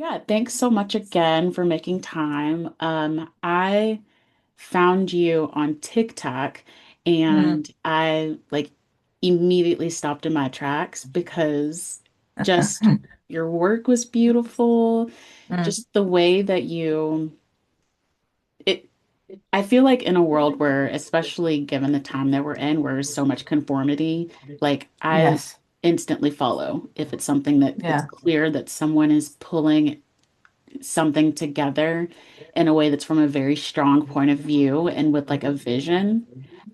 Yeah, thanks so much again for making time. I found you on TikTok Mm. and I like immediately stopped in my tracks because just your work was beautiful. Mm. Just the way that you it I feel like in a world where, especially given the time that we're in, where there's so much conformity, like I Yes. instantly follow if it's something that it's Yeah. clear that someone is pulling something together in a way that's from a very strong point of view and with like a vision.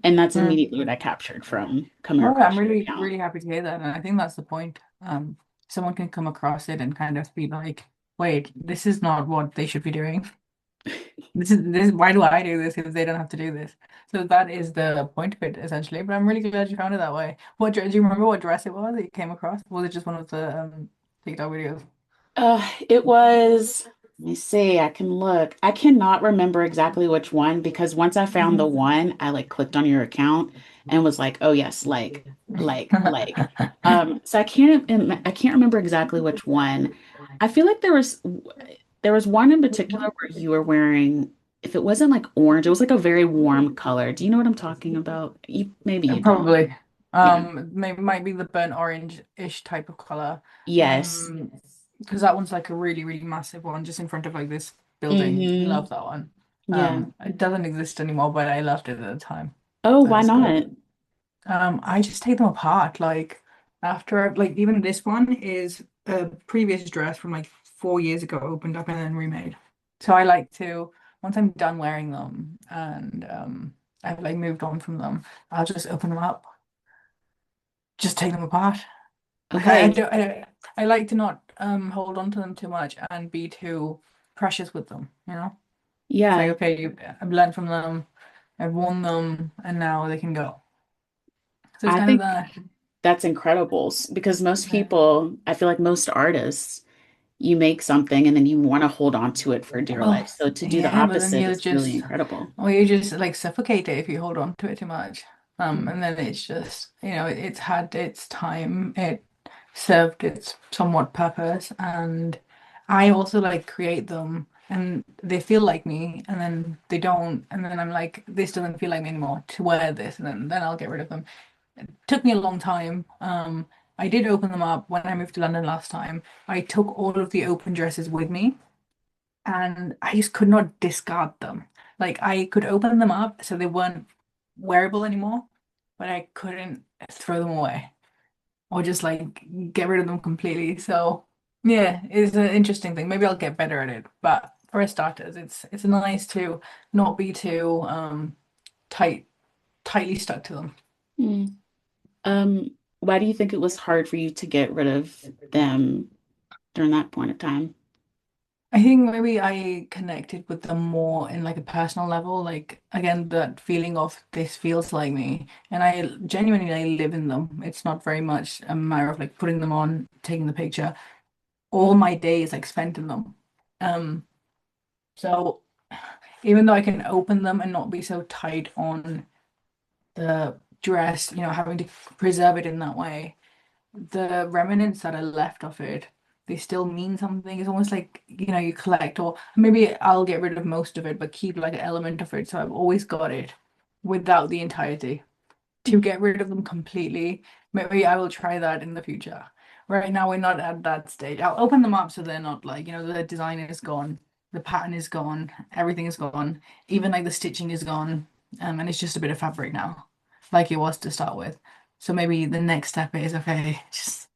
And that's Mm. immediately what I captured from coming Oh, yeah, across I'm your really, account. really happy to hear that. And I think that's the point. Someone can come across it and kind of be like, wait, this is not what they should be doing. This, why do I do this if they don't have to do this? So that is the point of it, essentially. But I'm really glad you found it that way. Do you remember what dress it was that you came across? Was it just one of the TikTok videos? It was, let me see, I can look. I cannot remember exactly which one because once I found the Mhm. one, I like clicked on your account and was like, oh yes, like. So I can't remember exactly which one. I feel like there was one in particular where you were wearing, if it wasn't like orange, it was like a very warm color. Do you know what I'm talking about? Maybe you don't. Probably. Yeah. Maybe might be the burnt orange-ish type of color. Yes. Because that one's like a really, really massive one just in front of like this building. Mm-hmm. Love that one. Yeah. It doesn't exist anymore, but I loved it at the time. Oh, So why it's good. not? I just take them apart. Like after like even this one is a previous dress from like 4 years ago, opened up and then remade. So I like to once I'm done wearing them and I've like moved on from them, I'll just open them up, just take them apart. Like I Okay. don't I like to not hold on to them too much and be too precious with them, you know? It's like Yeah. okay, I've learned from them, I've worn them, and now they can go. So it's I kind of think that. that's incredible because most Yeah. people, I feel like most artists, you make something and then you want to hold on to it for dear Well, life. So to do the yeah, but then opposite you is really just, incredible. or you just like suffocate it if you hold on to it too much. Mm. And then it's just, it's had its time, it served its somewhat purpose, and I also like create them and they feel like me, and then they don't, and then I'm like, this doesn't feel like me anymore to wear this, and then I'll get rid of them. It took me a long time. I did open them up when I moved to London last time. I took all of the open dresses with me and I just could not discard them. Like I could open them up so they weren't wearable anymore, but I couldn't throw them away or just like get rid of them completely. So yeah, it's an interesting thing. Maybe I'll get better at it, but for starters, it's nice to not be too tight tightly stuck to them. Mm. Why do you think it was hard for you to get rid of them during that point of time? I think maybe I connected with them more in like a personal level, like again that feeling of this feels like me, and I genuinely I live in them. It's not very much a matter of like putting them on, taking the picture. All my day is like spent in them. Um, so even though I can open them and not be so tight on the dress, having to preserve it in that way, the remnants that are left of it, they still mean something. It's almost like, you collect, or maybe I'll get rid of most of it, but keep like an element of it. So I've always got it without the entirety. To get rid of them completely, maybe I will try that in the future. Right now, we're not at that stage. I'll open them up so they're not like, the design is gone, the pattern is gone, everything is gone, even like the stitching is gone, and it's just a bit of fabric now, like it was to start with. So maybe the next step is okay, just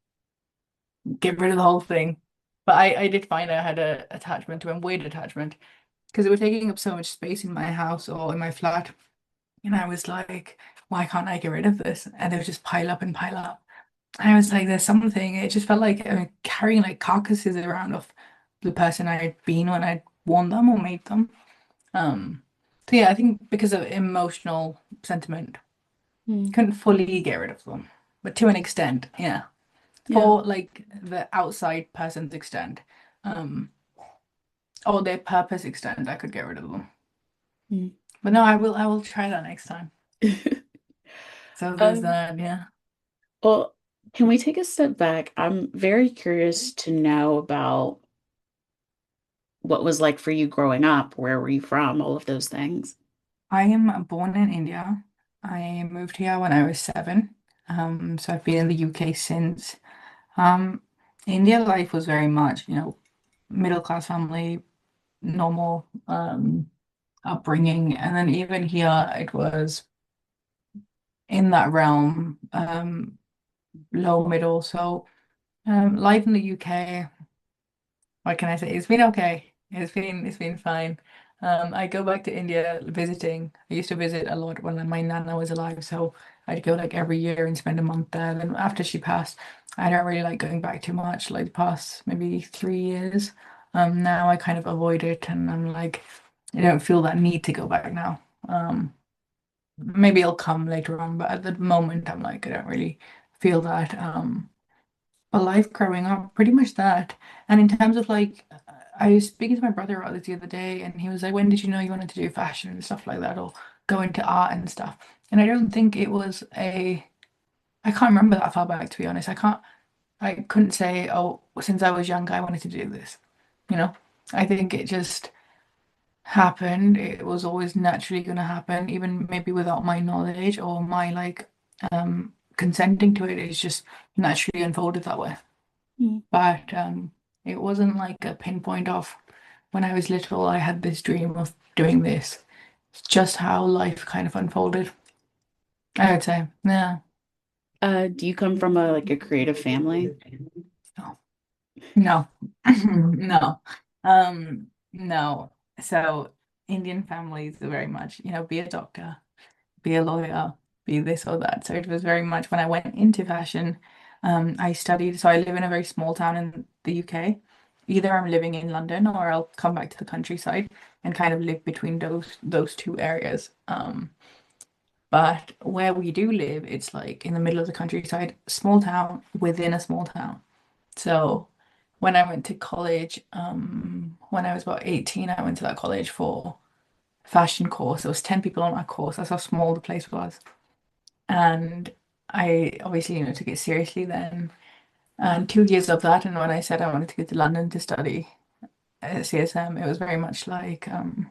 get rid of the whole thing. But I did find I had a attachment to a weird attachment because it was taking up so much space in my house or in my flat. And I was like, why can't I get rid of this? And it would just pile up and pile up. I was like, there's something. It just felt like carrying like carcasses around of the person I had been when I'd worn them or made them. Um, so yeah, I think because of emotional sentiment, Mm. couldn't fully get rid of them, but to an extent, yeah. Yeah. For like the outside person's extent, um, or their purpose extent, I could get rid of them. Mm. But no, I will try that next time. So there's Um, that, yeah. well, can we take a step back? I'm very curious to know about what was like for you growing up? Where were you from? All of those things. I am born in India. I moved here when I was 7. So I've been in the UK since. Um, India life was very much, middle class family, normal upbringing, and then even here it was in that realm, low middle. So life in the UK. What can I say? It's been okay. It's been fine. I go back to India visiting. I used to visit a lot when my nana was alive, so I'd go like every year and spend a month there. Then after she passed, I don't really like going back too much, like the past maybe 3 years. Now I kind of avoid it and I'm like, I don't feel that need to go back now. Maybe it'll come later on, but at the moment I'm like, I don't really feel that. A life growing up, pretty much that. And in terms of like, I was speaking to my brother about this the other day, and he was like, "When did you know you wanted to do fashion and stuff like that, or go into art and stuff?" And I don't think it was I can't remember that far back, to be honest. I couldn't say, "Oh, since I was young, I wanted to do this." You know, I think it just happened. It was always naturally going to happen, even maybe without my knowledge or my like, consenting to it. It's just naturally unfolded that way. Mm. But it wasn't like a pinpoint of when I was little, I had this dream of doing this. It's just how life kind of unfolded, I would say. Yeah. Do you come from a like a creative family? No. No. No. No. So Indian families are very much, be a doctor, be a lawyer, be this or that. So it was very much when I went into fashion, I studied. So I live in a very small town in the UK. Either I'm living in London or I'll come back to the countryside and kind of live between those two areas. But where we do live, it's like in the middle of the countryside, small town within a small town. So when I went to college, when I was about 18, I went to that college for fashion course. There was 10 people on my course. That's how small the place was. And I obviously, took it seriously then. And 2 years of that, and when I said I wanted to go to London to study at CSM, it was very much like, are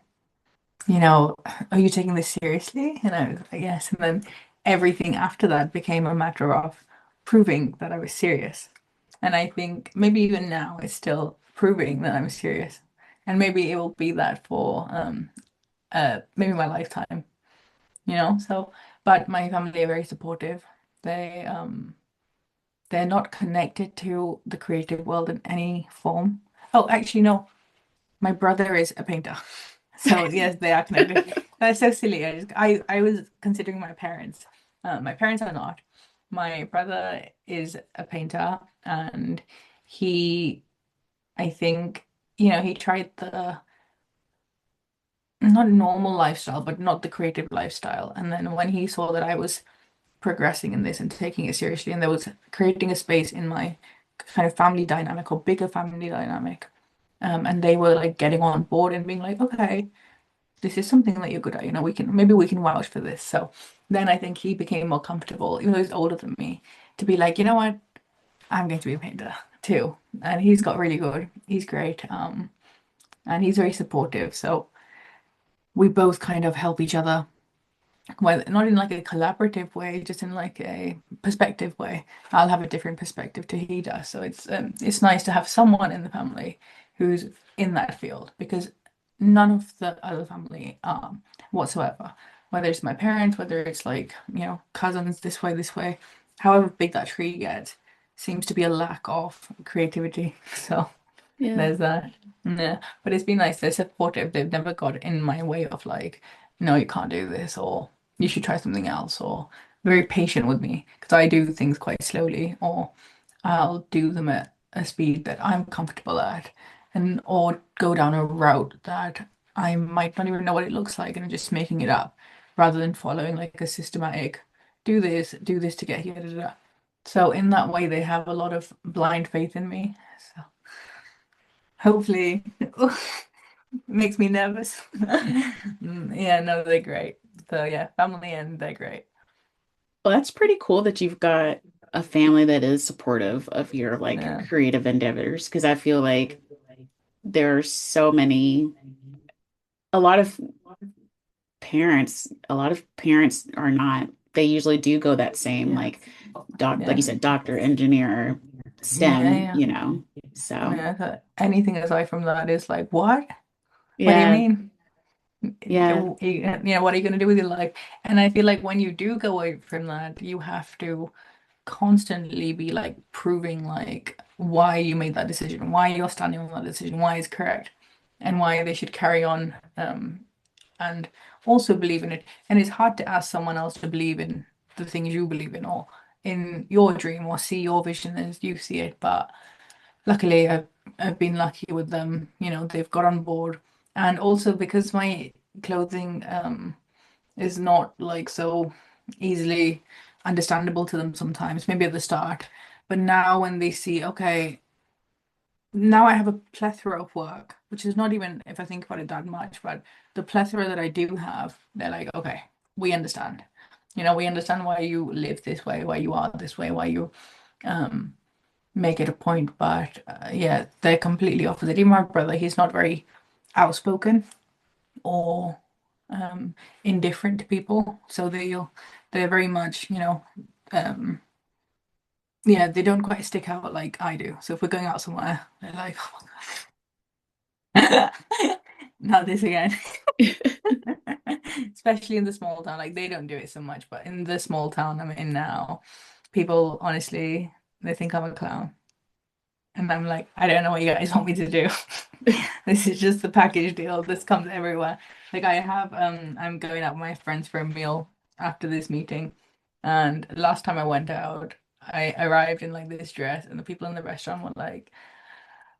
you taking this seriously? And I was like, yes. And then everything after that became a matter of proving that I was serious. And I think maybe even now it's still proving that I'm serious. And maybe it will be that for maybe my lifetime, So, but my family are very supportive. They they're not connected to the creative world in any form. Oh, actually, no. My brother is a painter. So yes, they are connected. That's so silly. I was considering my parents. My parents are not. My brother is a painter and he, I think, he tried the not normal lifestyle, but not the creative lifestyle. And then when he saw that I was progressing in this and taking it seriously, and there was creating a space in my kind of family dynamic or bigger family dynamic, and they were like getting on board and being like, okay, this is something that you're good at, we can vouch for this. So then I think he became more comfortable, even though he's older than me, to be like, you know what, I'm going to be a painter too. And he's got really good. He's great. And he's very supportive. So we both kind of help each other, well, not in like a collaborative way, just in like a perspective way. I'll have a different perspective to he does. So it's nice to have someone in the family who's in that field because none of the other family whatsoever. Whether it's my parents, whether it's like, cousins this way, however big that tree gets, seems to be a lack of creativity. So Yeah. there's that. Yeah. But it's been nice. They're supportive. They've never got in my way of like, no, you can't do this, or you should try something else, or very patient with me because I do things quite slowly, or I'll do them at a speed that I'm comfortable at, and or go down a route that I might not even know what it looks like and I'm just making it up rather than following like a systematic do this to get here. Da, da, da. So in that way, they have a lot of blind faith in me. So hopefully, makes me nervous. Yeah, no, they're great. So yeah, family and they're great. Well, that's pretty cool that you've got a family that is supportive of your like Yeah. creative endeavors. Because I feel like there's so many, a lot of a lot of parents are not, they usually do go that same Yeah. like like you Yeah. said, doctor, engineer, Yeah. STEM, Yeah. So Yeah. So anything aside from that is like, what? What do you yeah, mean? yeah. What are you going to do with your life? And I feel like when you do go away from that, you have to constantly be like proving like why you made that decision, why you're standing on that decision, why it's correct, and why they should carry on and also believe in it. And it's hard to ask someone else to believe in the things you believe in or in your dream or see your vision as you see it. But luckily, I've been lucky with them. They've got on board, and also because my clothing is not like so easily understandable to them sometimes, maybe at the start. But now when they see, okay, now I have a plethora of work, which is not even, if I think about it, that much, but the plethora that I do have, they're like, okay, we understand. We understand why you live this way, why you are this way, why you um make it a point. But yeah, they're completely opposite. Even my brother, he's not very outspoken or indifferent to people. So they're very much, um yeah, they don't quite stick out like I do. So if we're going out somewhere, they're like, oh my God, not this again. Especially in the small town, like they don't do it so much, but in the small town I'm in now, people honestly they think I'm a clown. And I'm like, I don't know what you guys want me to do. This is just the package deal. This comes everywhere. Like I'm going out with my friends for a meal after this meeting. And last time I went out, I arrived in like this dress and the people in the restaurant were like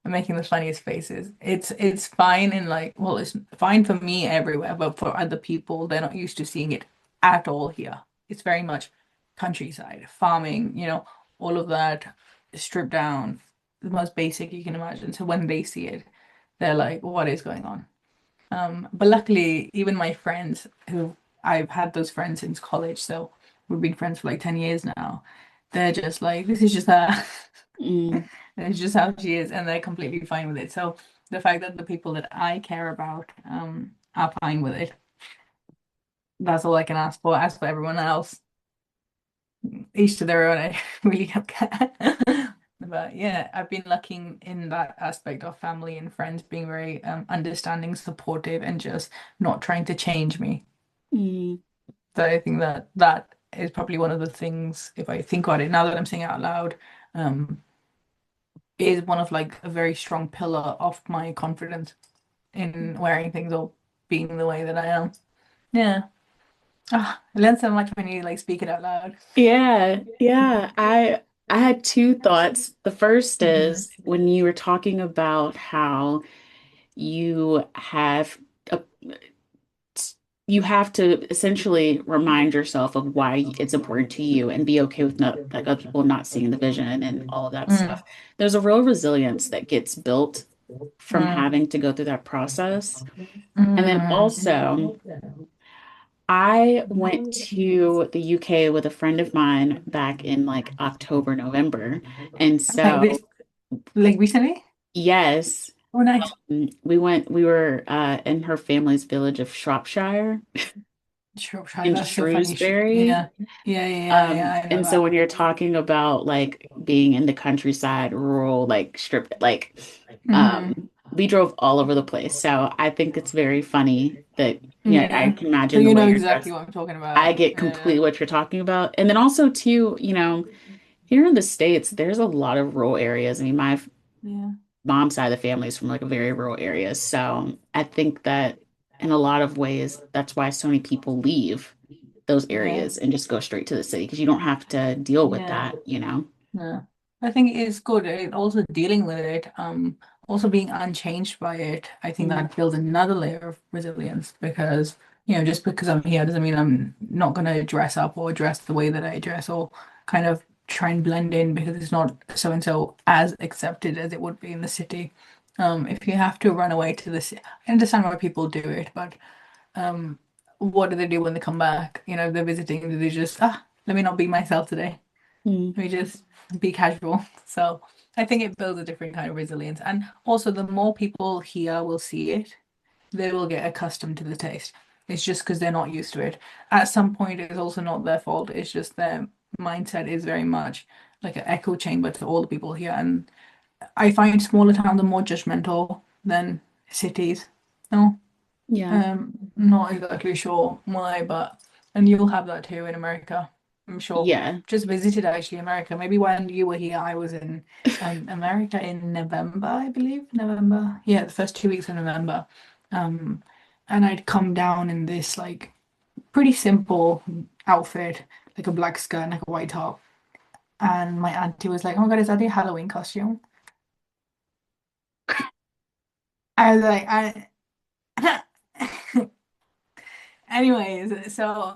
making the funniest faces. It's fine in like, well, it's fine for me everywhere, but for other people, they're not used to seeing it at all here. It's very much countryside, farming, all of that stripped down, the most basic you can imagine. So when they see it, they're like, what is going on? But luckily, even my friends who I've had those friends since college, so we've been friends for like 10 years now. They're just like, this is just her. Mm, It's just how she is, and they're completely fine with it. So the fact that the people that I care about are fine with it, that's all I can ask for. As for everyone else, each to their own. I really don't care. But yeah, I've been lucky in that aspect of family and friends being very understanding, supportive, and just not trying to change me. mm, So I think that that is probably one of the things, if I think about it now that I'm saying it out loud, um, is one of like a very strong pillar of my confidence in wearing things or being the way that I am. Yeah. Ah, I learned so much when you like speak it out loud. yeah, yeah. I had two thoughts. The first Mhm. is when you were talking about how you have a, you have to essentially remind yourself of why it's important to you and be okay with not like other people not seeing the vision and all of that Mm, stuff. There's a real resilience that gets built from mm, having to go through that process. And then mm. also, I went to the UK with a friend of mine back in like October, November. And Like so, this, like recently? yes, Oh, nice. we were in her family's village of Shropshire Sure, try. in That's so funny. Shrewsbury. Yeah. Yeah, yeah, yeah, I know And so that. when you're talking about like being in the countryside, rural, like strip, Hmm. we drove all over the place. So I think it's very funny that, I Yeah. can So imagine the you way know you're exactly dressed. what I'm talking I about. get Yeah. completely what you're talking about. And then also too, here in the States, there's a lot of rural areas. I mean, my Yeah. mom's side of the family is from like a very rural area. So I think that in a lot of ways, that's why so many people leave those Yeah. areas and just go straight to the city because you don't have to deal with Yeah. that. Yeah. I think it's good. Also dealing with it, also being unchanged by it. I think Mm, that builds another layer of resilience because, just because I'm here doesn't mean I'm not gonna dress up or dress the way that I dress or kind of try and blend in because it's not so and so as accepted as it would be in the city. If you have to run away to the city, I understand why people do it, but what do they do when they come back? If they're visiting, do they just let me not be myself today? Mm. We just be casual. So I think it builds a different kind of resilience. And also, the more people here will see it, they will get accustomed to the taste. It's just because they're not used to it. At some point, it's also not their fault. It's just their mindset is very much like an echo chamber to all the people here. And I find smaller towns are more judgmental than cities. No, Yeah. not exactly sure why, but and you'll have that too in America, I'm sure. Yeah. Just visited actually America. Maybe when you were here, I was in America in November, I believe. November. Yeah, the first 2 weeks of November. Um, and I'd come down in this like pretty simple outfit, like a black skirt and like a white top. And my auntie was like, "Oh my God, is that your Halloween costume?" I was like, I anyways, so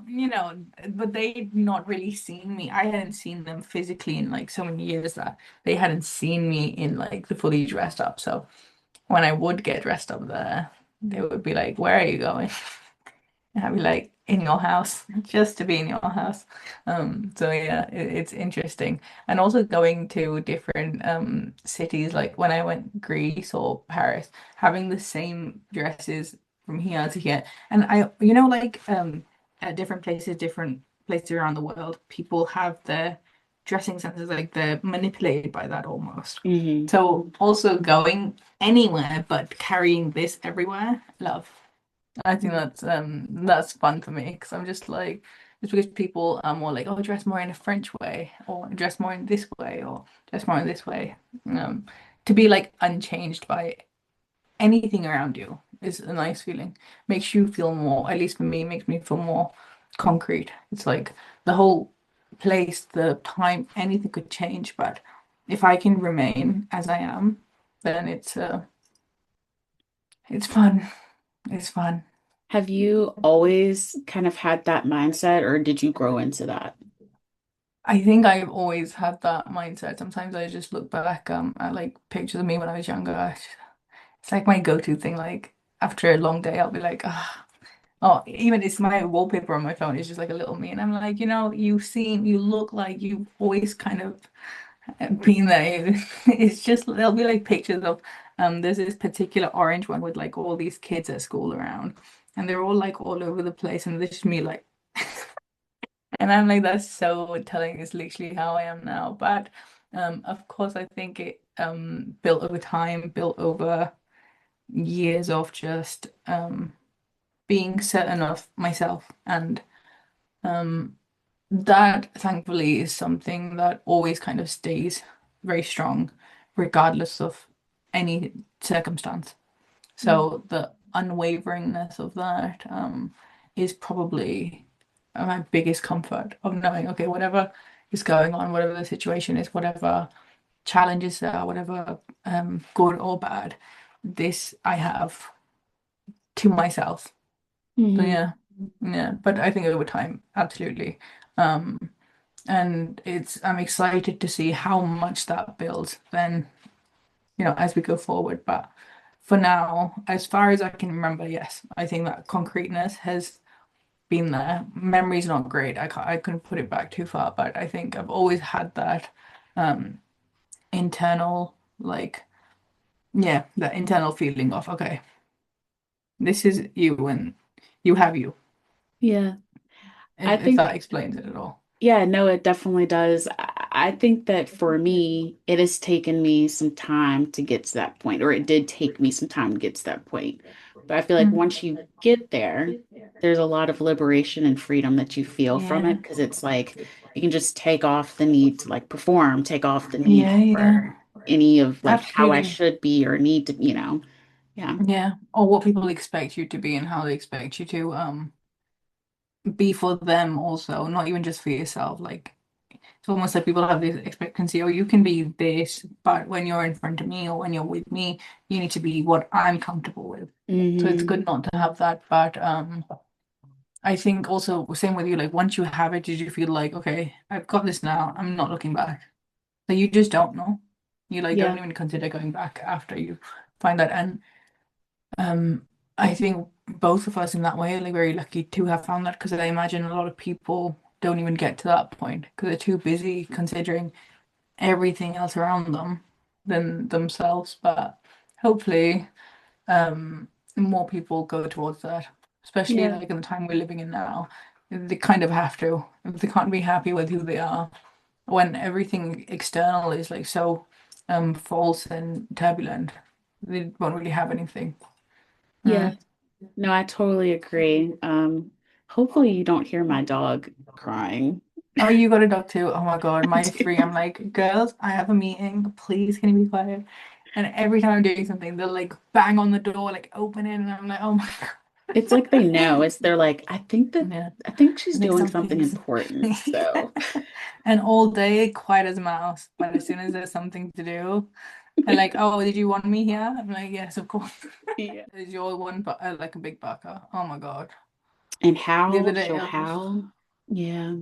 but they'd not really seen me. I hadn't seen them physically in like so many years that they hadn't seen me in like the fully dressed up. So when I would get dressed up there, they would be like, "Where are you going?" And I'd be like, "In your house, just to be in your house." So yeah, it's interesting. And also going to different cities, like when I went Greece or Paris, having the same dresses from here to here. And like at different places around the world, people have their dressing senses, like they're manipulated by that almost. Hmm. So also going anywhere but carrying this everywhere, love. I think that's fun for me because I'm just like just because people are more like, oh, dress more in a French way or dress more in this way or dress more in this way. Um, to be like unchanged by anything around you is a nice feeling. Makes you feel more, at least for me, makes me feel more concrete. It's like the whole place, the time, anything could change, but if I can remain as I am, then it's fun. It's fun. Have you always kind of had that mindset, or did you grow into that? I think I've always had that mindset. Sometimes I just look back at like pictures of me when I was younger. It's like my go-to thing. Like after a long day, I'll be like, ah, oh, even it's my wallpaper on my phone. It's just like a little me, and I'm like, you look like you've always kind of been there. It's just there'll be like pictures of there's this particular orange one with like all these kids at school around, and they're all like all over the place, and there's just me like. And I'm like, that's so telling. It's literally how I am now. But of course, I think it built over time, built over years of just being certain of myself. And um, that thankfully is something that always kind of stays very strong, regardless of any circumstance. Mm. So the unwaveringness of that is probably my biggest comfort of knowing, okay, whatever is going on, whatever the situation is, whatever challenges there are, whatever good or bad, this I have to myself. So Hmm. yeah, yeah. But I think over time, absolutely. Um, and I'm excited to see how much that builds then as we go forward. But for now, as far as I can remember, yes, I think that concreteness has been there. Memory's not great. I couldn't put it back too far, but I think I've always had that um internal like yeah, that internal feeling of okay, this is you and you have you. Yeah. I If think that explains it at all. Yeah, no, it definitely does. I think that for me, it has taken me some time to get to that point, or it did take me some time to get to that point. But I feel like Mm. once you get there, there's a lot of liberation and freedom that you feel from Yeah. it because it's like you can just take off the need to like perform, take off the need Yeah, yeah. for any of like how I Absolutely. should be or need to, yeah. Yeah. Or what people expect you to be and how they expect you to be for them also, not even just for yourself. Like it's almost like people have this expectancy, oh, you can be this, but when you're in front of me or when you're with me, you need to be what I'm comfortable with. So it's Hmm. good not to have that. But I think also same with you, like once you have it, did you feel like, okay, I've got this now, I'm not looking back. So you just don't know. You like don't Yeah. even consider going back after you find that. And I think both of us in that way are like very lucky to have found that because I imagine a lot of people don't even get to that point because they're too busy considering everything else around them than themselves. But hopefully, um, more people go towards that, especially Yeah. like in the time we're living in now. They kind of have to. If they can't be happy with who they are, when everything external is like so false and turbulent, they won't really have anything. Yeah. Mm. No, I totally agree. Hopefully you don't hear my dog crying. Oh, you got a dog too. Oh my God, my three. I'm like, girls, I have a meeting. Please, can you be quiet? And every time I'm doing something, they'll like bang on the door, like open it, and I'm like, oh my It's like they know. God. It's they're like, Yeah, I think she's I think doing something something's important. So and all day quiet as a mouse. But as soon as there's something to do, and like, oh, did you want me here? I'm like, yes, of course. yeah. Is your one but like a big bucker? Oh my God. And The other howl, day, she'll howl. Yeah.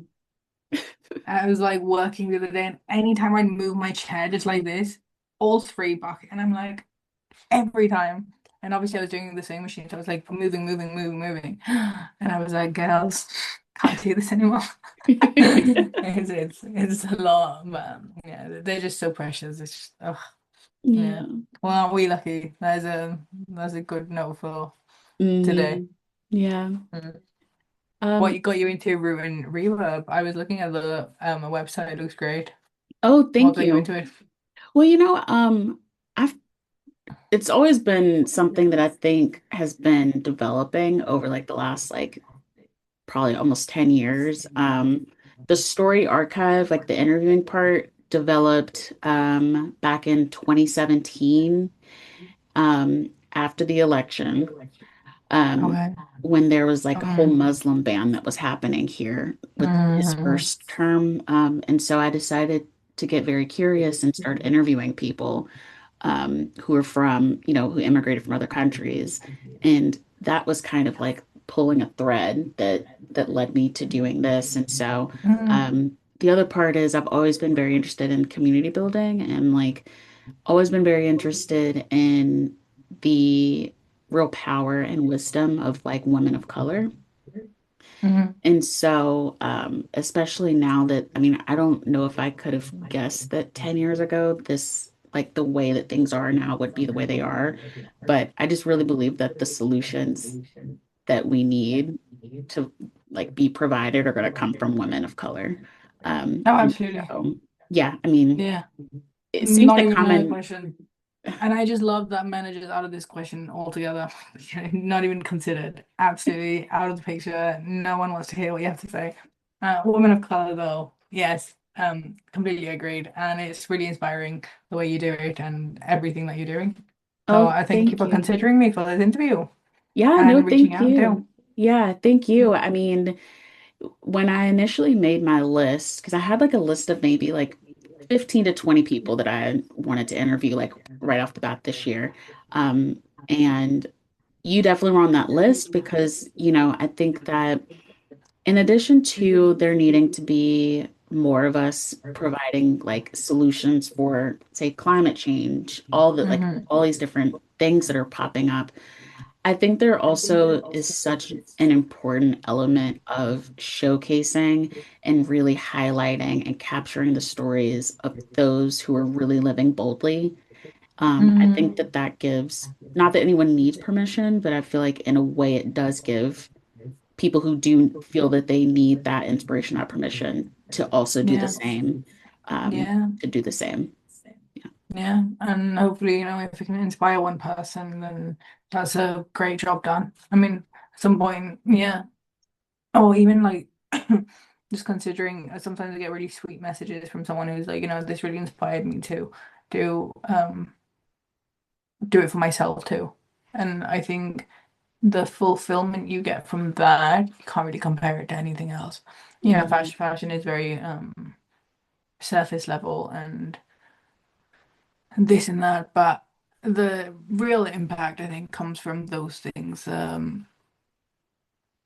I was like working the other day, and anytime I'd move my chair just like this, all three buck, and I'm like, every time. And obviously, I was doing the same machine, so I was like moving, moving, moving, moving, and I was like, girls, can't do this anymore. It's a lot, but yeah, they're just so precious. It's just, oh, yeah. Yeah. Well, aren't we lucky? That's a good note for today. Hmm. Yeah. Mm. What Um, you got you into Ruin Reverb? I was looking at the website. It looks great. oh, What thank got you you. into it? Well, I've it's always been something that I think has been developing over like the last like probably almost 10 years. The story archive, like the interviewing part, developed back in 2017 after the election, um, Okay. when there was like a whole Um, Muslim ban that was happening here with his mhm, first term. And so I decided to get very curious and start interviewing people who are from, who immigrated from other countries. And that was kind of like pulling a thread that led me to doing this. And so mhm, the other part is I've always been very interested in community building and like always been very interested in the real power and wisdom of like women of color. mhm, And so, especially now that, I mean, I don't know if I could have guessed that 10 years ago, this, like the way that things are now would be the way they are. But I just really believe that the solutions that we need to like be provided are going to come from women of color. Oh, And absolutely. so, yeah, I mean, Yeah. it seems Not to even come another in. question. And I just love that manager's out of this question altogether. Not even considered. Absolutely out of the picture. No one wants to hear what you have to say. Women of color, though, yes, completely agreed. And it's really inspiring the way you do it and everything that you're doing. So Oh, I thank you thank for you. considering me for this interview Yeah, no, and reaching thank out you. too. Yeah, thank you. I mean, when I initially made my list, because I had like a list of maybe like 15 to 20 people that I wanted to interview like right off the bat this year. And you definitely were on that list because, I think that in addition to there needing to be more of us providing like solutions for, say, climate change, Hmm. all these different things that are popping up, I think there also is such an important element of showcasing and really highlighting and capturing the stories of those who are really living boldly. I think Hmm. that that gives, not that anyone needs permission, but I feel like in a way it does give people who do feel that they need that inspiration, that permission to also do the Yeah. same, Yeah. to do the same. Yeah. Yeah, and hopefully, if we can inspire one person, then that's a great job done. I mean, at some point, yeah. Or even like just considering sometimes I get really sweet messages from someone who's like, this really inspired me to do do it for myself too. And I think the fulfillment you get from that, you can't really compare it to anything else. Mhm. Fashion is very surface level and this and that, but the real impact I think comes from those things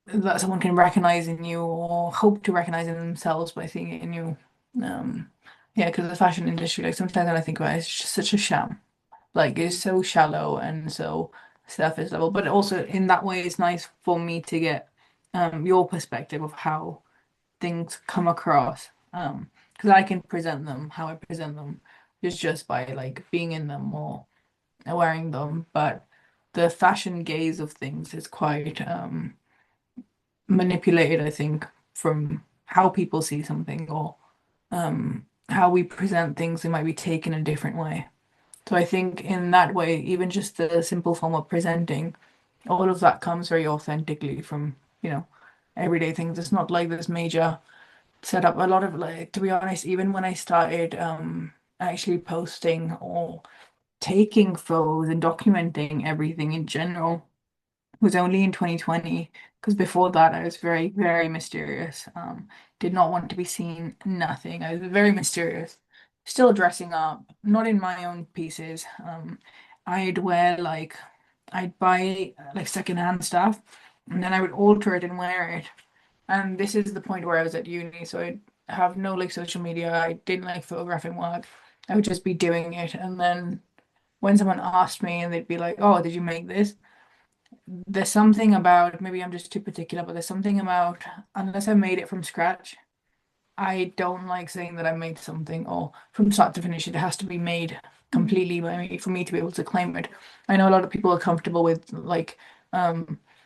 that someone can recognize in you or hope to recognize in themselves by seeing it in you. Um, yeah, because the fashion industry, like sometimes when I think about it, it's just such a sham. Like it's so shallow and so surface level, but also in that way, it's nice for me to get your perspective of how things come across. Because I can present them how I present them is just by like being in them or wearing them. But the fashion gaze of things is quite manipulated, I think, from how people see something or how we present things, they might be taken a different way. So I think in that way, even just the simple form of presenting, all of that comes very authentically from, everyday things. It's not like this major setup. A lot of like, to be honest, even when I started actually posting or taking photos and documenting everything in general, was only in 2020 because before that I was very, very mysterious. Did not want to be seen, nothing. I was very mysterious. Still dressing up, not in my own pieces. I'd wear like I'd buy like secondhand stuff and then I would alter it and wear it. And this is the point where I was at uni, so I have no like social media. I didn't like photographing work. I would just be doing it. And then when someone asked me and they'd be like, "Oh, did you make this?" There's something about, maybe I'm just too particular, but there's something about, unless I made it from scratch, I don't like saying that I made something or from start to finish, it has to be made completely by me for me to be able to claim it. I know a lot of people are comfortable with like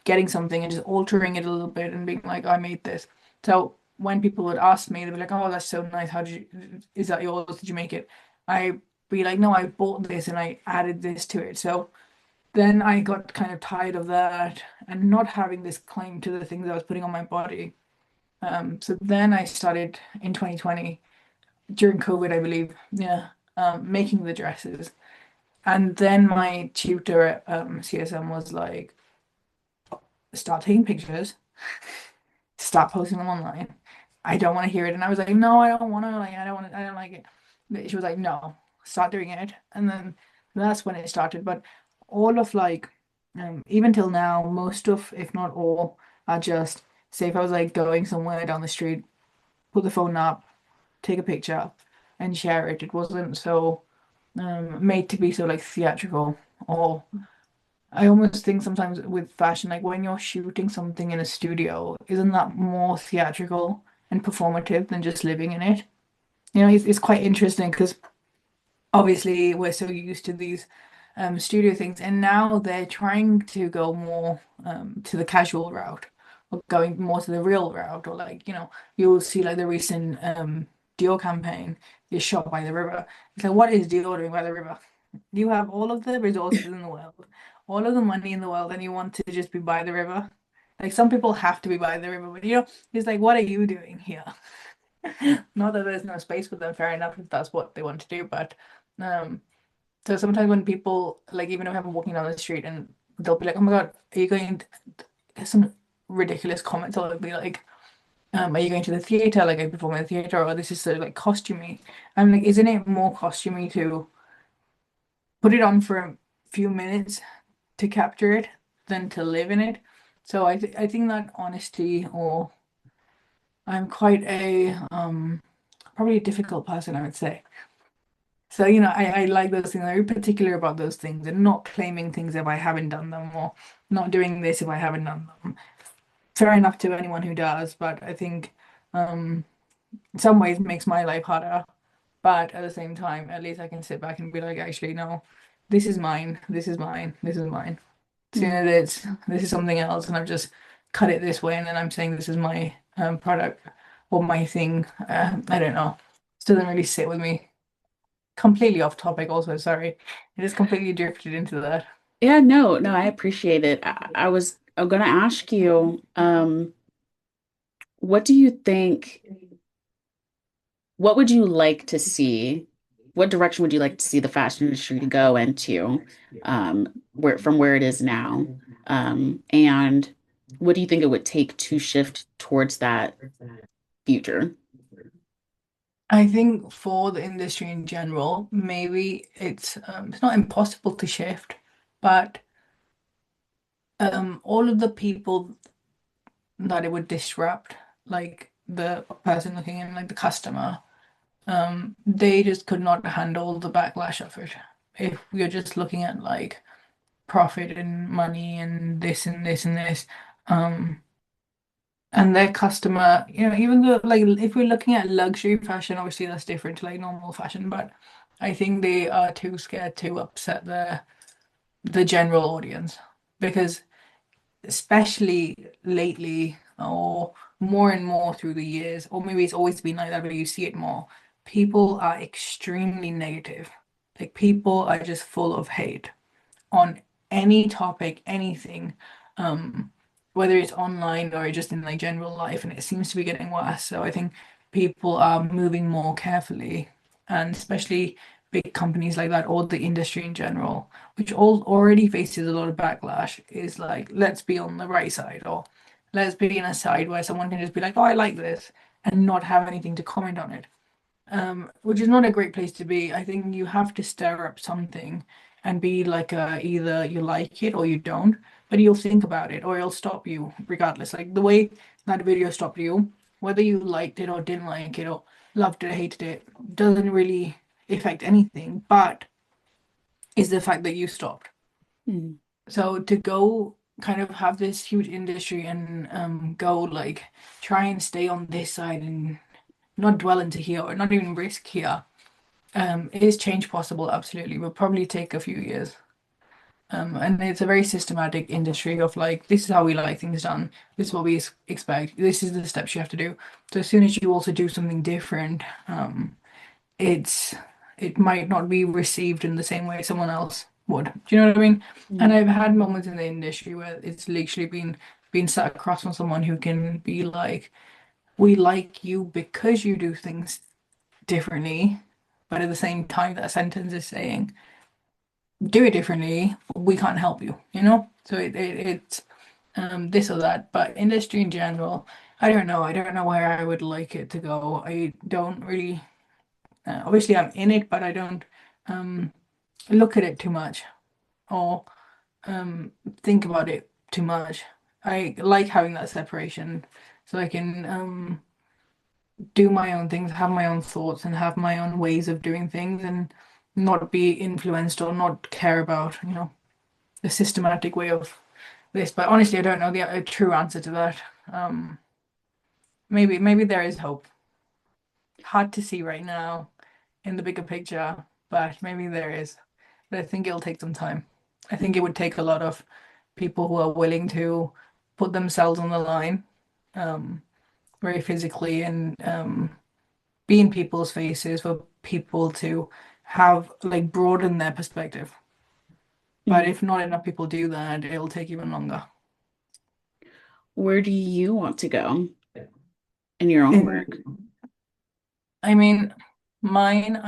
getting something and just altering it a little bit and being like, I made this. So when people would ask me, they'd be like, "Oh, that's so nice. How did you, is that yours? Did you make it?" I'd be like, "No, I bought this and I added this to it." So then I got kind of tired of that and not having this claim to the things I was putting on my body. So then I started in 2020 during COVID, I believe, yeah, making the dresses. And then my tutor at CSM was like, start taking pictures, stop posting them online. I don't want to hear it. And I was like, no, I don't want to, like, I don't want to, I don't like it. But she was like, no, start doing it. And then that's when it started. But all of like, even till now, most of, if not all, are just, say if I was like going somewhere down the street, put the phone up, take a picture and share it. It wasn't so made to be so like theatrical or I almost think sometimes with fashion, like when you're shooting something in a studio, isn't that more theatrical and performative than just living in it? It's quite interesting because obviously we're so used to these studio things, and now they're trying to go more to the casual route or going more to the real route, or like, you'll see like the recent Dior campaign is shot by the river. It's like, what is Dior doing by the river? You have all of the resources in the world, all of the money in the world, and you want to just be by the river. Like some people have to be by the river, but it's like, what are you doing here? Not that there's no space for them, fair enough if that's what they want to do, but um, so sometimes when people like, even if I'm walking down the street and they'll be like, "Oh my God, are you going to some ridiculous comments?" Or they'll be like, "Are you going to the theater? Like, are you performing in the theater? Or this is so like costumey." I'm like, isn't it more costumey to put it on for a few minutes to capture it than to live in it? So I think that honesty, or I'm quite a probably a difficult person, I would say. So, I like those things. I'm very particular about those things and not claiming things if I haven't done them or not doing this if I haven't done them. Fair enough to anyone who does, but I think in some ways makes my life harder. But at the same time, at least I can sit back and be like, actually, no, this is mine, this is mine, this is mine. Seeing Mm. that this is something else and I've just cut it this way and then I'm saying this is my product or my thing. I don't know. It doesn't really sit with me. Completely off topic also, sorry. I just completely drifted into that. Yeah, no, no, I appreciate it. I'm gonna ask you, what do you think, what would you like to see? What direction would you like to see the fashion industry to go into, where it is now? And what do you think it would take to shift towards that future? I think for the industry in general, maybe it's not impossible to shift, but all of the people that it would disrupt, like the person looking in, like the customer, they just could not handle the backlash of it. If we're just looking at like profit and money and this and this and this, um, And their customer, even though like if we're looking at luxury fashion, obviously that's different to like normal fashion, but I think they are too scared to upset the general audience because especially lately or more and more through the years, or maybe it's always been like that, but you see it more. People are extremely negative. Like people are just full of hate on any topic, anything, um, whether it's online or just in like general life, and it seems to be getting worse. So I think people are moving more carefully, and especially big companies like that, or the industry in general, which all already faces a lot of backlash, is like, let's be on the right side, or let's be in a side where someone can just be like, oh, I like this, and not have anything to comment on it, which is not a great place to be. I think you have to stir up something and be like either you like it or you don't, but you'll think about it or it'll stop you regardless. Like the way that video stopped you, whether you liked it or didn't like it or loved it or hated it, doesn't really affect anything, but is the fact that you stopped. Mm. So to go kind of have this huge industry and go like try and stay on this side and not dwell into here or not even risk here. Is change possible? Absolutely. Will probably take a few years. And it's a very systematic industry of like, this is how we like things done. This is what we expect. This is the steps you have to do. So as soon as you also do something different, it's it might not be received in the same way someone else would. Do you know what I mean? And Mm. I've had moments in the industry where it's literally been sat across from someone who can be like, we like you because you do things differently, but at the same time, that sentence is saying, do it differently, we can't help you, you know? So it's this or that. But industry in general, I don't know. I don't know where I would like it to go. I don't really, obviously, I'm in it, but I don't um, look at it too much or think about it too much. I like having that separation so I can do my own things, have my own thoughts, and have my own ways of doing things, and not be influenced or not care about, the systematic way of this. But honestly, I don't know the true answer to that. Um, maybe there is hope. Hard to see right now in the bigger picture, but maybe there is. But I think it'll take some time. I think it would take a lot of people who are willing to put themselves on the line, um, very physically and be in people's faces for people to have like broaden their perspective. But Mm. if not enough people do that, it'll take even longer. Where do you want to go in your own And work? I mean, mine,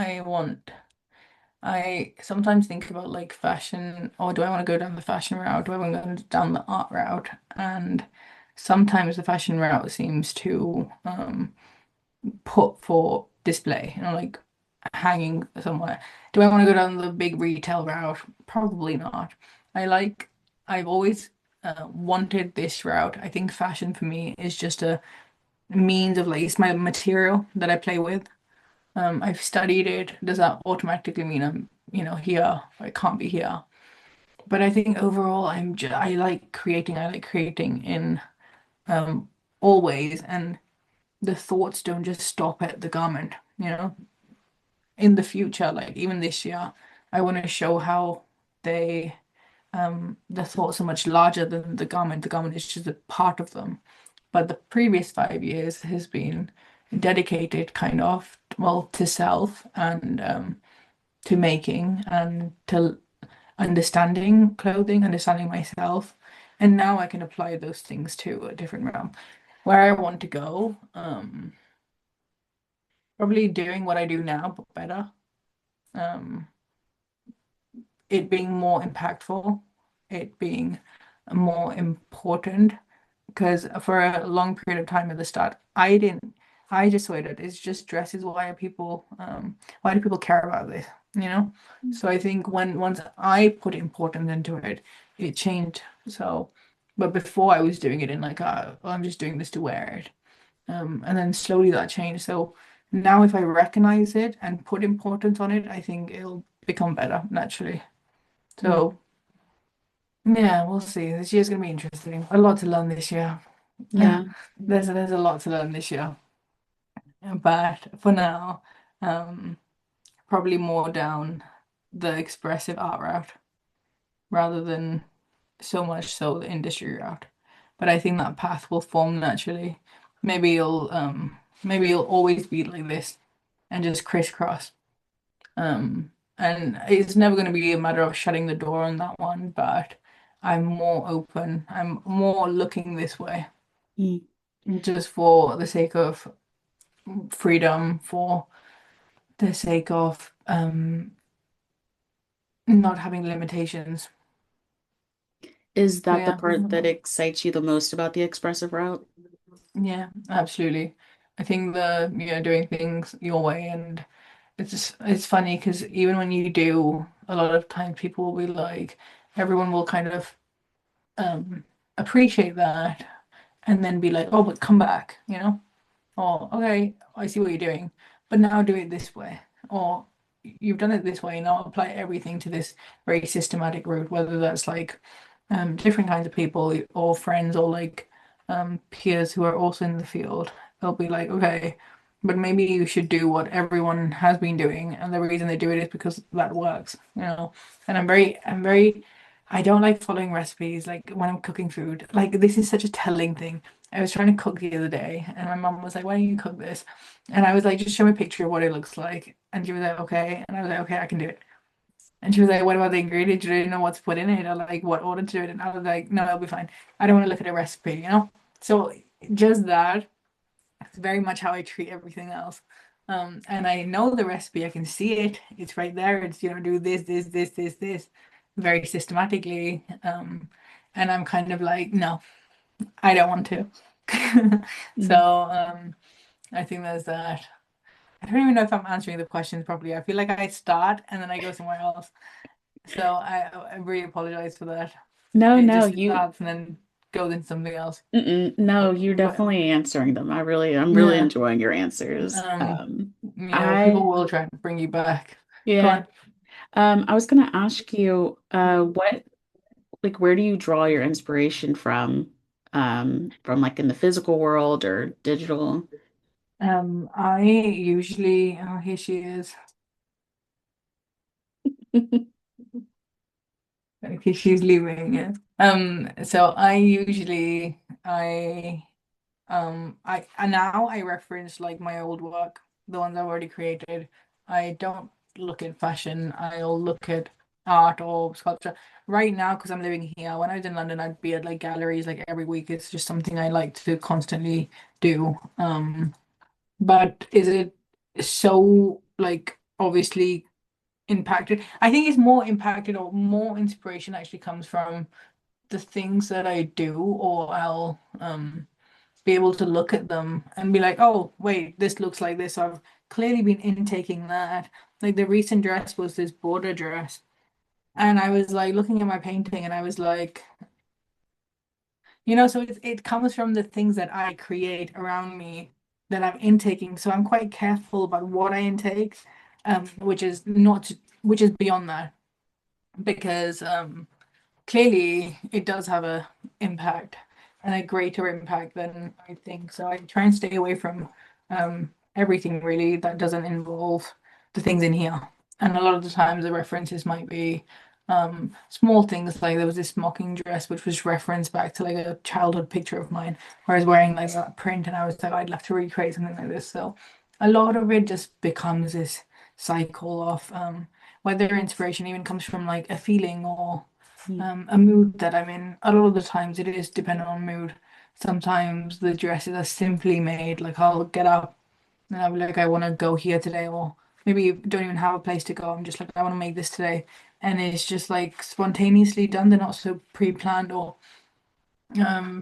I sometimes think about like fashion, or do I want to go down the fashion route? Do I want to go down the art route? And sometimes the fashion route seems to put for display, like hanging somewhere. Do I want to go down the big retail route? Probably not. I like, I've always wanted this route. I think fashion for me is just a means of like, it's my material that I play with. I've studied it. Does that automatically mean I'm, here? I can't be here. But I think overall, I like creating. I like creating in um, all ways, and the thoughts don't just stop at the garment. In the future, like even this year, I want to show how they the thoughts are much larger than the garment. The garment is just a part of them. But the previous 5 years has been dedicated kind of, well, to self and to making and to understanding clothing, understanding myself. And now I can apply those things to a different realm. Where I want to go, probably doing what I do now, but better. Um, it being more impactful, it being more important. Because for a long period of time at the start, I just saw it as just dresses. Why do people care about this? You know? So I think once I put importance into it, it changed. So, but before I was doing it in like, well, I'm just doing this to wear it. And then slowly that changed. So now if I recognize it and put importance on it, I think it'll become better naturally. Mm. So yeah, we'll see. This year's gonna be interesting. A lot to learn this year. Yeah. There's a lot to learn this year. But for now, um, probably more down the expressive art route rather than so much so the industry route. But I think that path will form naturally. Maybe you'll always be like this and just crisscross. And it's never going to be a matter of shutting the door on that one, but I'm more open. I'm more looking this way Mm. just for the sake of freedom, for the sake of not having limitations. Is So that the yeah. part that excites you the most about the expressive route? Yeah, absolutely. I think doing things your way, and it's funny because even when you do, a lot of times people will be like, everyone will kind of um appreciate that and then be like, oh, but come back, you know? Or, okay, I see what you're doing, but now do it this way. Or you've done it this way, now apply everything to this very systematic route, whether that's like different kinds of people or friends or like peers who are also in the field. They'll be like, okay, but maybe you should do what everyone has been doing, and the reason they do it is because that works, you know. And I don't like following recipes like when I'm cooking food. Like this is such a telling thing. I was trying to cook the other day, and my mum was like, "Why don't you cook this?" And I was like, "Just show me a picture of what it looks like." And she was like, "Okay." And I was like, "Okay, I can do it." And she was like, "What about the ingredients? Do you know what's put in it, or like what order to do it?" And I was like, "No, it'll be fine. I don't want to look at a recipe, you know." So just that is very much how I treat everything else. And I know the recipe. I can see it. It's right there. It's do this very systematically. And I'm kind of like, no, I don't want to. So Mm. I think there's that. I don't even know if I'm answering the questions properly. I feel like I start and then I go somewhere else. So I really apologize for that. No, It no, just you starts and then goes into something else. no, But, you're but definitely answering them. I'm really yeah, enjoying your answers. people I will try to bring you back. Go yeah. on. I was gonna ask you, what like where do you draw your inspiration from? From like in the physical world or digital? I usually, oh, here she is. Okay, she's leaving. Yeah. So I usually, I and now I reference like my old work, the ones I've already created. I don't look at fashion. I'll look at art or sculpture. Right now, because I'm living here, when I was in London, I'd be at like galleries like every week. It's just something I like to constantly do. But is it so like obviously impacted? I think it's more impacted or more inspiration actually comes from the things that I do, or I'll be able to look at them and be like, oh, wait, this looks like this. I've clearly been intaking that. Like the recent dress was this border dress. And I was like looking at my painting and I was like, so it comes from the things that I create around me that I'm intaking. So I'm quite careful about what I intake, which is not, which is beyond that because clearly it does have a impact and a greater impact than I think. So I try and stay away from everything really that doesn't involve the things in here. And a lot of the times the references might be small things like there was this mocking dress which was referenced back to like a childhood picture of mine where I was wearing like that print and I was like I'd love to recreate something like this. So a lot of it just becomes this cycle of whether inspiration even comes from like a feeling or Mm. a mood that I'm in. A lot of the times it is dependent on mood. Sometimes the dresses are simply made, like I'll get up and I'll be like, I want to go here today, or maybe don't even have a place to go. I'm just like, I want to make this today. And it's just like spontaneously done. They're not so pre-planned or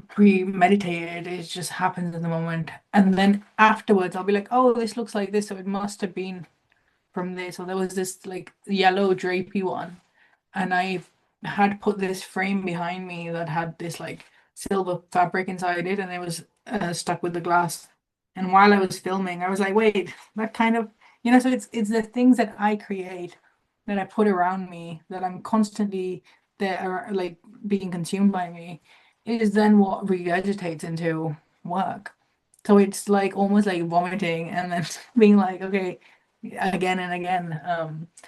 premeditated. It just happens in the moment. And then afterwards I'll be like, oh, this looks like this, so it must have been from this. Or there was this like yellow drapey one and I had put this frame behind me that had this like silver fabric inside it, and it was stuck with the glass. And while I was filming, I was like, "Wait, that kind of So it's the things that I create that I put around me that I'm constantly that are like being consumed by me. is then what regurgitates into work. So it's like almost like vomiting and then being like, okay, again and again.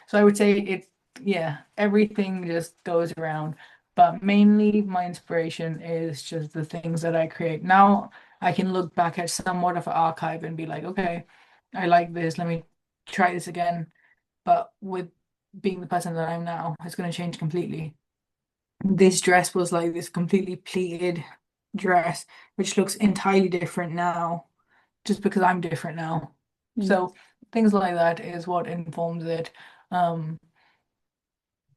So I would say it, yeah, everything just goes around. But mainly my inspiration is just the things that I create. Now I can look back at somewhat of an archive and be like, okay, I like this, let me try this again. But with being the person that I'm now, it's going to change completely. This dress was like this completely pleated dress, which looks entirely different now, just because I'm different now. Mm. So things like that is what informs it. Um,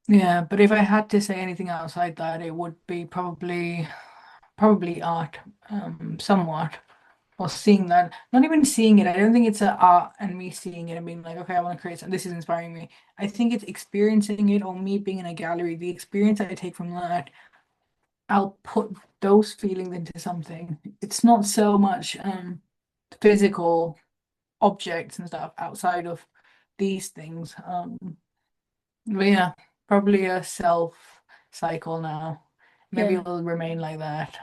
yeah, but if I had to say anything outside that, it would be probably art, somewhat. Or seeing that, not even seeing it. I don't think it's a art and me seeing it and being like, okay, I want to create something. This is inspiring me. I think it's experiencing it or me being in a gallery. The experience I take from that, I'll put those feelings into something. It's not so much physical objects and stuff outside of these things. But yeah, probably a self cycle now. Maybe Yeah. it'll remain like that.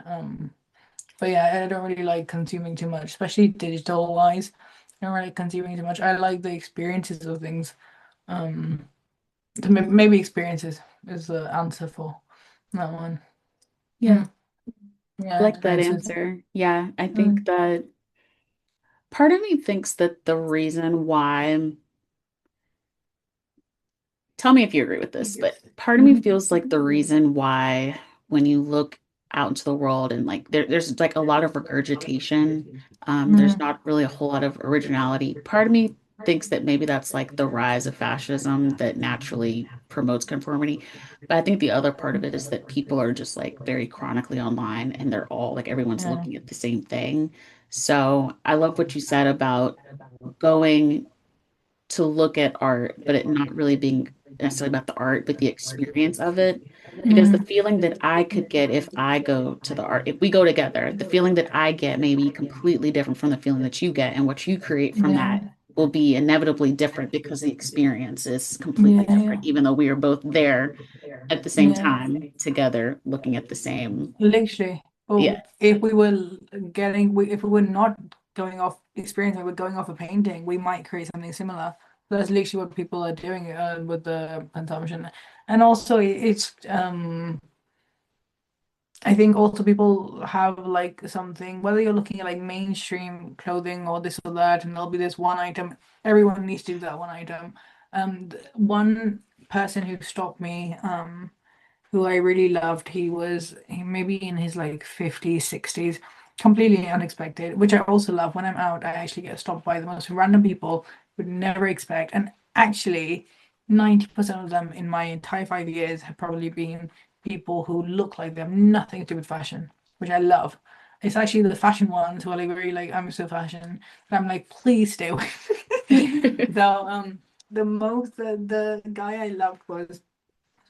But yeah, I don't really like consuming too much, especially digital wise. I don't really like consuming too much. I like the experiences of things. Um, so maybe experiences is the answer for that one. Yeah. Mm, I yeah, like that experiences. answer. Yeah, I think Mm, that part of me thinks that the reason why, tell me if you agree with this, but part of me mm, feels like the reason why when you look out into the world and like there's like a lot of regurgitation, there's mm, not really a whole lot of originality. Part of me thinks that maybe that's like the rise of fascism that naturally promotes conformity. But I think the other part of it is that people are just like very chronically online and they're all like everyone's yeah, looking at the same thing. So I love what you said about going to look at art, but it not really being necessarily about the art, but the experience of it. Because the mm, feeling that I could get if I go to the art, if we go together, the feeling that I get may be completely different from the feeling that you get, and what you create from that yeah, will be inevitably different because the experience is completely yeah, different, yeah, even though we are both there at the same yeah. time together looking at the same. Literally. Yeah. But if we were if we were not going off experience, we were going off a painting, we might create something similar. That's literally what people are doing with the consumption. And also, it's I think also people have like something, whether you're looking at like mainstream clothing or this or that, and there'll be this one item. Everyone needs to do that one item. One person who stopped me, who I really loved. He maybe in his like 50s, 60s, completely unexpected, which I also love. When I'm out, I actually get stopped by the most random people would never expect. And actually, 90% of them in my entire 5 years have probably been people who look like they have nothing to do with fashion, which I love. It's actually the fashion ones who are like very like, I'm so fashion. And I'm like, please stay away from me. So the guy I loved was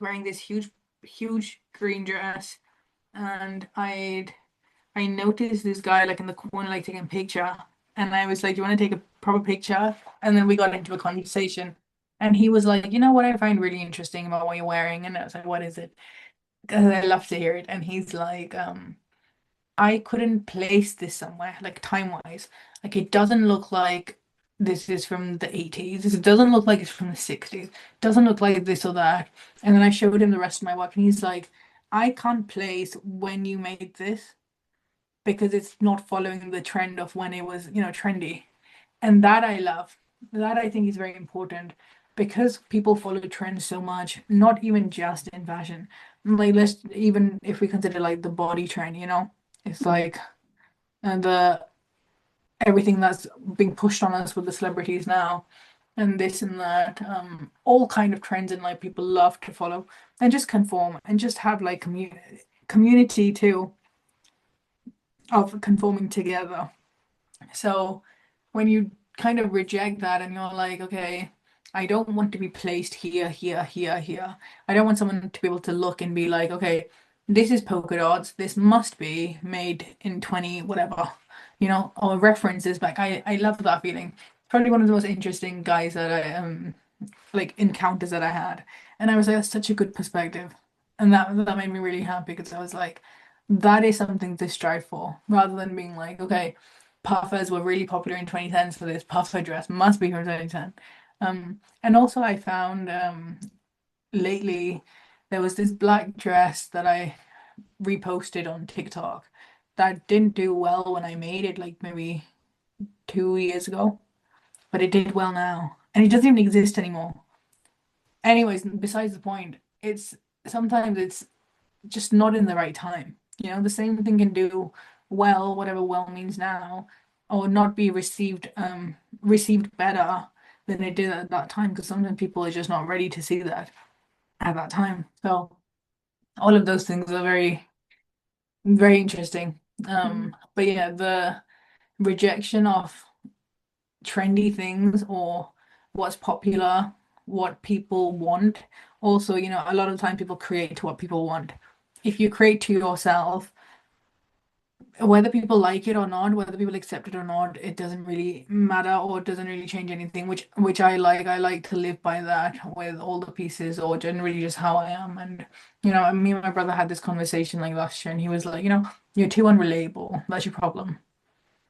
wearing this huge green dress, and I noticed this guy like in the corner like taking a picture, and I was like, "Do you want to take a proper picture?" And then we got into a conversation, and he was like, "You know what I find really interesting about what you're wearing?" And I was like, "What is it?" Because I love to hear it. And he's like, I couldn't place this somewhere, like time-wise. Like it doesn't look like this is from the 80s. It doesn't look like it's from the 60s. It doesn't look like this or that. And then I showed him the rest of my work and he's like, I can't place when you made this because it's not following the trend of when it was, trendy. And that I love. That I think is very important because people follow trends so much, not even just in fashion. Like let's even if we consider like the body trend, it's like and the everything that's being pushed on us with the celebrities now and this and that, all kind of trends and like people love to follow and just conform and just have like community too of conforming together. So when you kind of reject that and you're like, okay, I don't want to be placed here, here, here, here. I don't want someone to be able to look and be like, okay, this is polka dots. This must be made in 20 whatever, or references back. I love that feeling. Probably one of the most interesting guys that I like encounters that I had. And I was like, that's such a good perspective. And that made me really happy because I was like, that is something to strive for, rather than being like, okay, puffers were really popular in 2010, so this puffer dress must be from 2010. And also I found lately there was this black dress that I reposted on TikTok that didn't do well when I made it, like maybe 2 years ago, but it did well now, and it doesn't even exist anymore. Anyways, besides the point, it's sometimes it's just not in the right time. The same thing can do well, whatever well means now, or not be received better than it did at that time, because sometimes people are just not ready to see that at that time. So all of those things are very, very interesting. But yeah, the rejection of trendy things or what's popular, what people want. Also, a lot of the time people create to what people want. If you create to yourself, whether people like it or not, whether people accept it or not, it doesn't really matter, or it doesn't really change anything, which I like. I like to live by that with all the pieces, or generally just how I am. And me and my brother had this conversation like last year, and he was like, you're too unrelatable. That's your problem.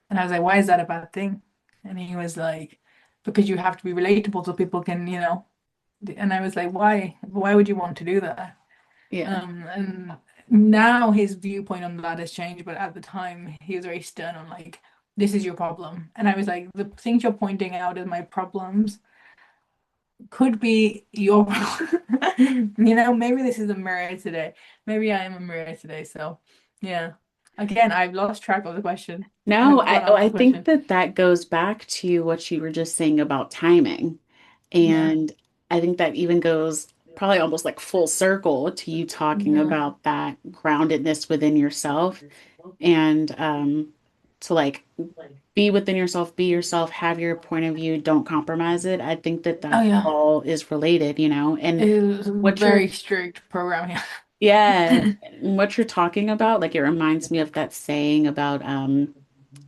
And I was like, why is that a bad thing? And he was like, because you have to be relatable so people can, and I was like, why? Why would you want to do that? Yeah. And now his viewpoint on that has changed, but at the time he was very stern on like, this is your problem. And I was like, the things you're pointing out as my problems could be your problem. Maybe this is a mirror today. Maybe I am a mirror today. So yeah. Again, I've lost track of the question. No, I've gone oh, off I the think question. that that goes back to what you were just saying about timing. Yeah. And I think that even goes probably almost like full circle to you talking Yeah. about that groundedness within yourself and to like be within yourself, be yourself, have your point of view, don't compromise it. I think that Oh that yeah. all is related, and It was a what you're very strict program. yeah, Yeah. what you're talking about, like it reminds me of that saying about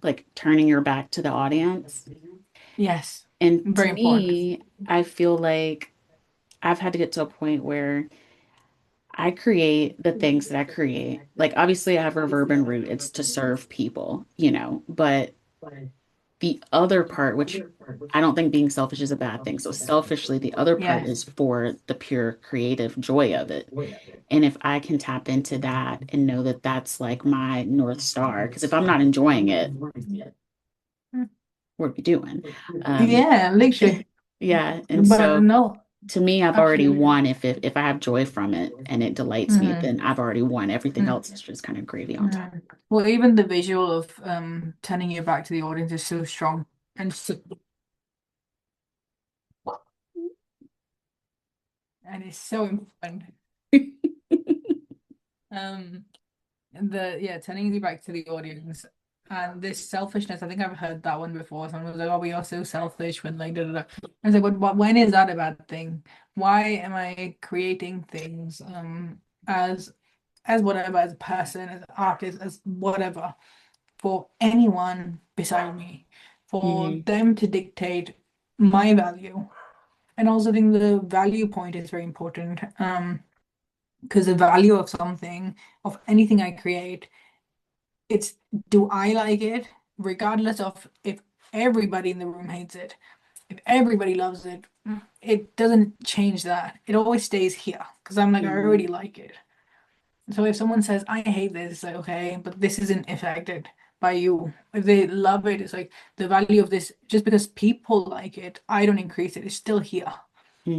like turning your back to the audience. Yes. And to Very important. me, I feel like I've had to get to a point where I create the things that I create. Like obviously I have a reverb root, it's to serve people, but the other part, which I don't think being selfish is a bad thing. So selfishly, the other part Yes. is for the pure creative joy of it. And if I can tap into that and know that that's like my North Star, because if I'm not enjoying it, what are we doing? Um, Yeah, literally. yeah. And But so no, to me, I've already absolutely. won. If I have joy from it and it delights me, Hmm. then I've already won. Everything else is just kind of gravy on top. Hmm. Well, even the visual of turning your back to the audience is so strong and it's so important. Um, and the yeah, turning your back to the audience and this selfishness. I think I've heard that one before. Someone was like, "Oh, we are so selfish when like da da da." I was like, "But when is that a bad thing? Why am I creating things as whatever, as a person, as an artist, as whatever, for anyone beside me, for Hmm. them to dictate my value?" And also, I think the value point is very important. Because the value of something, of anything I create, it's do I like it, regardless of if everybody in the room hates it, if everybody loves it, it doesn't change that. It always stays here because I'm like, I Hmm. already like it. So if someone says, I hate this, it's like, okay, but this isn't affected by you. If they love it, it's like the value of this, just because people like it, I don't increase it, it's still here.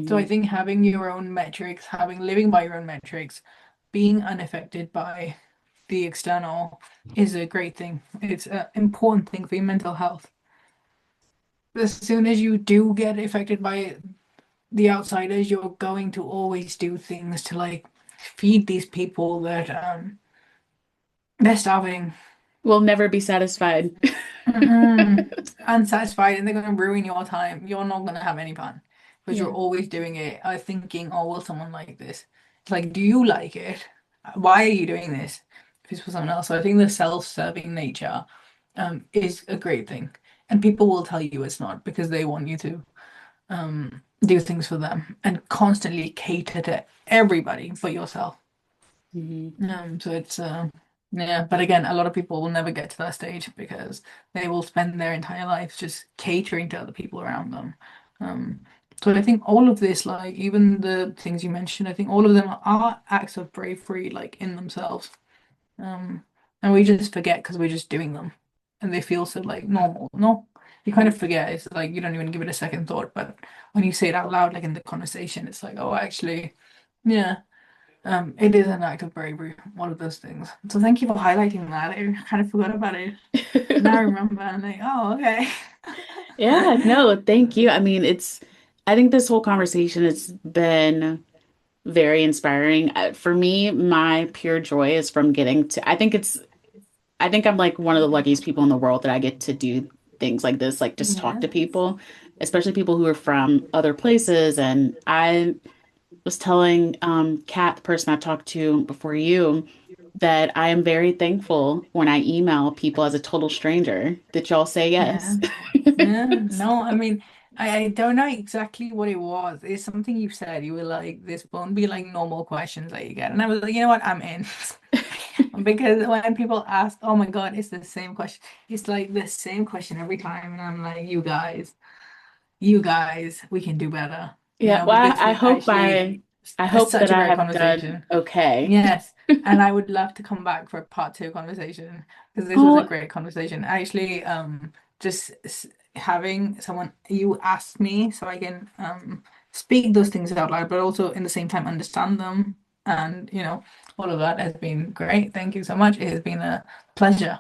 So I Hmm. think having your own metrics, living by your own metrics, being unaffected by the external is a great thing. It's an important thing for your mental health. As soon as you do get affected by the outsiders, you're going to always do things to like feed these people that they're starving. We'll never be satisfied. Mm-mm. Unsatisfied, and they're going to ruin your time. You're not going to have any fun because you're Yeah. always doing it, thinking, oh, will someone like this? It's like, do you like it? Why are you doing this? If it's for someone else. So I think the self-serving nature is a great thing. And people will tell you it's not because they want you to do things for them and constantly cater to everybody but yourself. Hmm. So it's Yeah, but again, a lot of people will never get to that stage because they will spend their entire lives just catering to other people around them. Um, so I think all of this, like even the things you mentioned, I think all of them are acts of bravery, like in themselves. Um, and we just forget because we're just doing them, and they feel so like normal. No, you kind of forget. It's like you don't even give it a second thought. But when you say it out loud, like in the conversation, it's like, oh, actually, yeah. It is an act of bravery, one of those things. So thank you for highlighting that. I kind of forgot about it. Now I remember. I'm like, oh, okay. Yeah, no, thank you. I mean, I think this whole conversation has been very inspiring. For me, my pure joy is from getting to, I think I'm like one of the luckiest people in the world that I get to do things like this, like just talk Yeah, to people, especially people who are from other places. And I was telling Kat, the person I talked to before you, that I am very thankful when I email people as a total stranger that y'all say yeah, yes. yeah. No, I mean, I don't know exactly what it was. It's something you said. You were like, this won't be like normal questions that you get. And I was like, you know what? I'm in. Because when people ask, oh my God, it's the same question. It's like the same question every time. And I'm like, you guys, we can do better, Yeah, but well, this was actually I hope such that a I great have done conversation. okay. Yes, and I would love to come back for a part two conversation because this was a Oh, great conversation. Actually, just having someone you ask me so I can speak those things out loud, but also in the same time understand them, and all of that has been great. Thank you so much. It has been a pleasure.